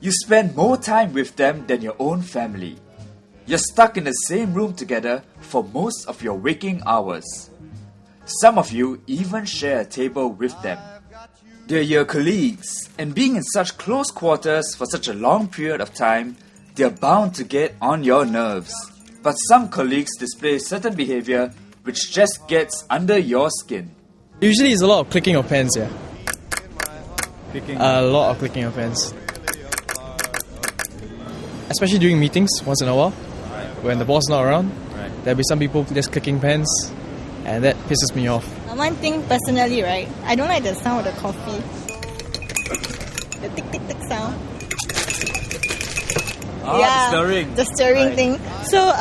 You spend more time with them than your own family. You're stuck in the same room together for most of your waking hours. Some of you even share a table with them. They're your colleagues, and being in such close quarters for such a long period of time, they're bound to get on your nerves. But some colleagues display certain behaviour which just gets under your skin. Usually it's a lot of clicking of pens, yeah. A lot of clicking of pens. Especially during meetings, once in a while. When the boss is not around, there'll be some people just clicking pens, and that pisses me off. One thing personally, right, I don't like the sound of the coffee. The tick tick tick sound. The stirring. The stirring thing. So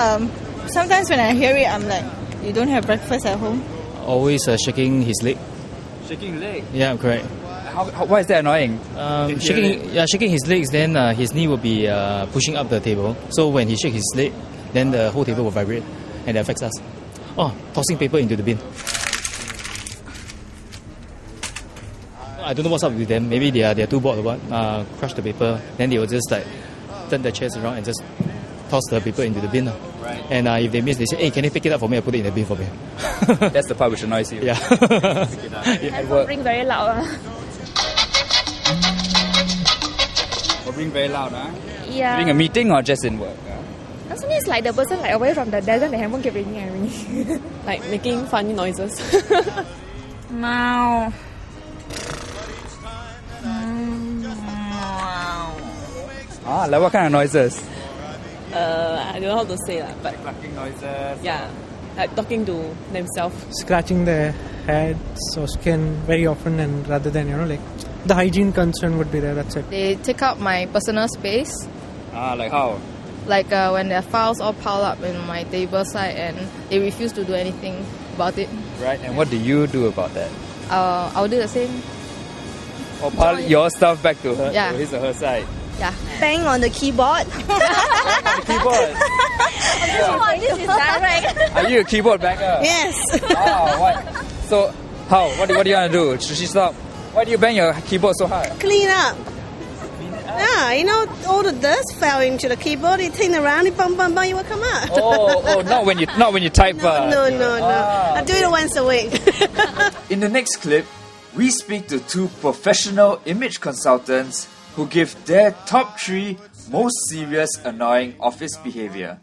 sometimes when I hear it, I'm like, you don't have breakfast at home? Always shaking his leg. Shaking leg? Yeah, correct. Why is that annoying? Shaking his legs, then his knee will be pushing up the table. So when he shakes his leg, then the whole table will vibrate, and it affects us. Oh, tossing paper into the bin. I don't know what's up with them. Maybe they're too bored or what. Crush the paper, then they will just like turn the chairs around and just toss the paper into the bin. Right. And if they miss, they say, "Hey, can you pick it up for me? I put it in the bin for me." That's the part which annoys you. Yeah. Handphone ring very loud. Ring very loud, huh? Yeah. During a meeting or just in work? Sometimes it's like the person like away from the desk and the handphone keep ringing and ringing. Like making funny noises. Meow. Like what kind of noises? I don't know how to say that, but Clucking noises? yeah, like talking to themselves. Scratching their heads or skin very often, and rather than, like the hygiene concern would be there, that's it. They take up my personal space. Like how? Like when their files all pile up in my table side and they refuse to do anything about it. Right, and what do you do about that? I'll do the same. Or pile your stuff back to her, Yeah. to his or her side? Yeah. Bang on the keyboard. Keyboard? This is direct. Are you a keyboard banger? Yes. Oh, what? So, how? What do you want to do? Should she stop? Why do you bang your keyboard so hard? Clean up. Yeah, all the dust fell into the keyboard. You turn around, it bum, it will come out. Not when you type. No. I do it once a week. In the next clip, we speak to two professional image consultants who give their top 3 most serious annoying office behaviour.